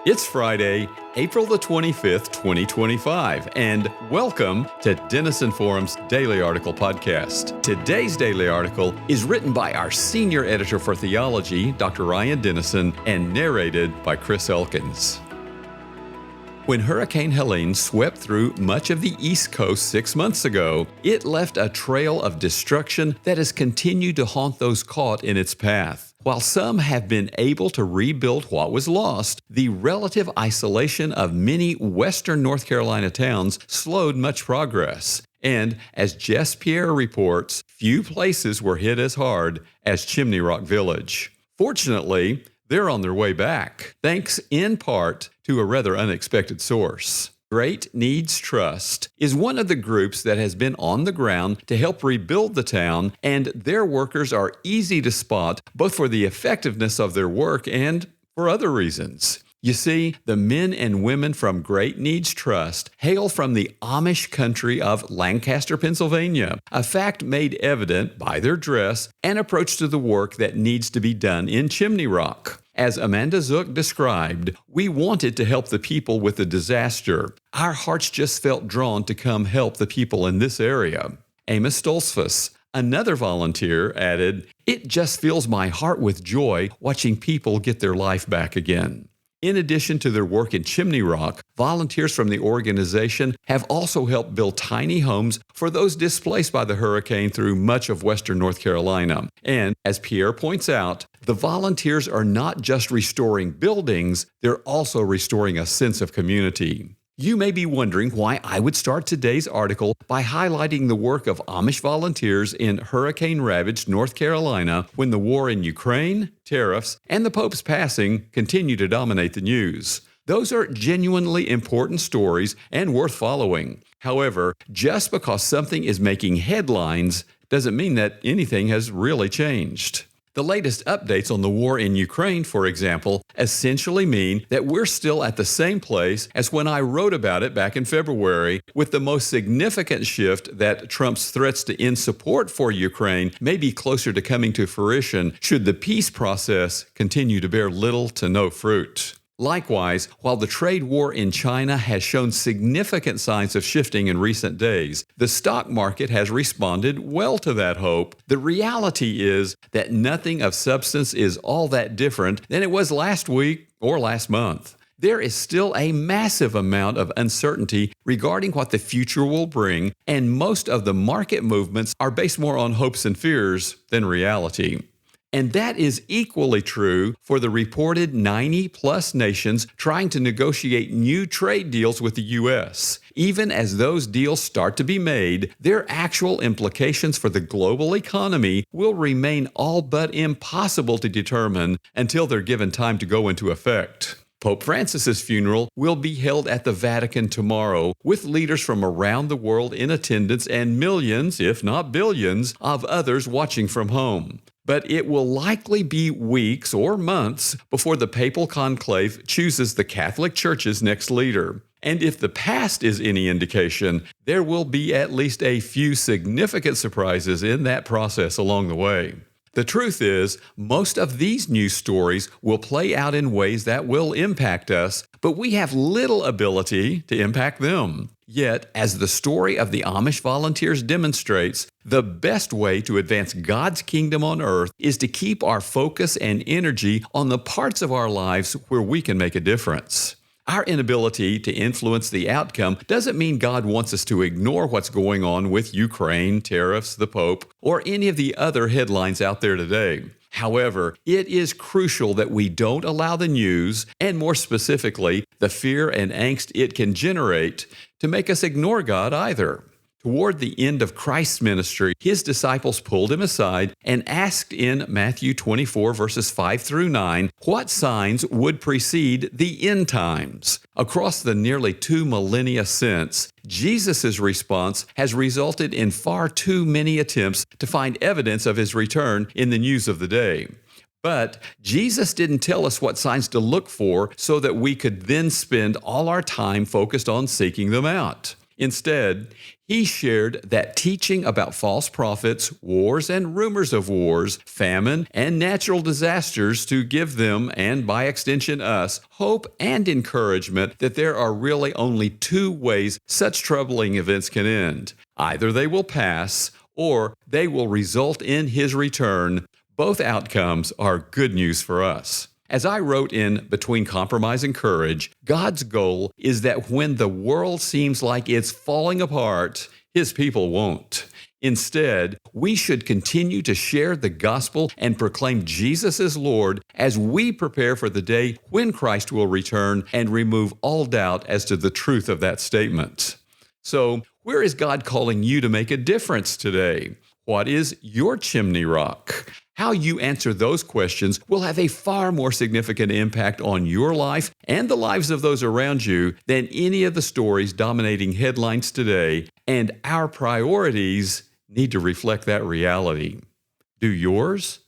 It's Friday, April the 25th, 2025, and welcome to Denison Forum's Daily Article Podcast. Today's daily article is written by our senior editor for theology, Dr. Ryan Denison, and narrated by Chris Elkins. When Hurricane Helene swept through much of the East Coast 6 months ago, it left a trail of destruction that has continued to haunt those caught in its path. While some have been able to rebuild what was lost, the relative isolation of many western North Carolina towns slowed much progress. And as Jess Pierre reports, few places were hit as hard as Chimney Rock Village. Fortunately, they're on their way back, thanks in part to a rather unexpected source. Great Needs Trust is one of the groups that has been on the ground to help rebuild the town, and their workers are easy to spot both for the effectiveness of their work and for other reasons. You see, the men and women from Great Needs Trust hail from the Amish country of Lancaster, Pennsylvania, a fact made evident by their dress and approach to the work that needs to be done in Chimney Rock. As Amanda Zook described, we wanted to help the people with the disaster. Our hearts just felt drawn to come help the people in this area. Amos Stolzfus, another volunteer, added, "It just fills my heart with joy watching people get their life back again." In addition to their work in Chimney Rock, volunteers from the organization have also helped build tiny homes for those displaced by the hurricane through much of western North Carolina. And as Pierre points out, the volunteers are not just restoring buildings, they're also restoring a sense of community. You may be wondering why I would start today's article by highlighting the work of Amish volunteers in Hurricane-ravaged North Carolina when the war in Ukraine, tariffs, and the Pope's passing continue to dominate the news. Those are genuinely important stories and worth following. However, just because something is making headlines doesn't mean that anything has really changed. The latest updates on the war in Ukraine, for example, essentially mean that we're still at the same place as when I wrote about it back in February, with the most significant shift that Trump's threats to end support for Ukraine may be closer to coming to fruition should the peace process continue to bear little to no fruit. Likewise, while the trade war in China has shown significant signs of shifting in recent days, the stock market has responded well to that hope. The reality is that nothing of substance is all that different than it was last week or last month. There is still a massive amount of uncertainty regarding what the future will bring, and most of the market movements are based more on hopes and fears than reality. And that is equally true for the reported 90-plus nations trying to negotiate new trade deals with the U.S. Even as those deals start to be made, their actual implications for the global economy will remain all but impossible to determine until they're given time to go into effect. Pope Francis's funeral will be held at the Vatican tomorrow, with leaders from around the world in attendance and millions, if not billions, of others watching from home. But it will likely be weeks or months before the papal conclave chooses the Catholic Church's next leader. And if the past is any indication, there will be at least a few significant surprises in that process along the way. The truth is, most of these news stories will play out in ways that will impact us, but we have little ability to impact them. Yet, as the story of the Amish volunteers demonstrates, the best way to advance God's kingdom on earth is to keep our focus and energy on the parts of our lives where we can make a difference. Our inability to influence the outcome doesn't mean God wants us to ignore what's going on with Ukraine, tariffs, the Pope, or any of the other headlines out there today. However, it is crucial that we don't allow the news, and more specifically, the fear and angst it can generate, to make us ignore God either. Toward the end of Christ's ministry, his disciples pulled him aside and asked in Matthew 24, verses 5 through 9, what signs would precede the end times. Across the nearly 2 millennia since, Jesus' response has resulted in far too many attempts to find evidence of his return in the news of the day. But Jesus didn't tell us what signs to look for so that we could then spend all our time focused on seeking them out. Instead, he shared that teaching about false prophets, wars and rumors of wars, famine, and natural disasters to give them, and by extension us, hope and encouragement that there are really only two ways such troubling events can end. Either they will pass, or they will result in his return. Both outcomes are good news for us. As I wrote in Between Compromise and Courage, God's goal is that when the world seems like it's falling apart, His people won't. Instead, we should continue to share the gospel and proclaim Jesus as Lord as we prepare for the day when Christ will return and remove all doubt as to the truth of that statement. So, where is God calling you to make a difference today? What is your chimney rock? How you answer those questions will have a far more significant impact on your life and the lives of those around you than any of the stories dominating headlines today, and our priorities need to reflect that reality. Do yours?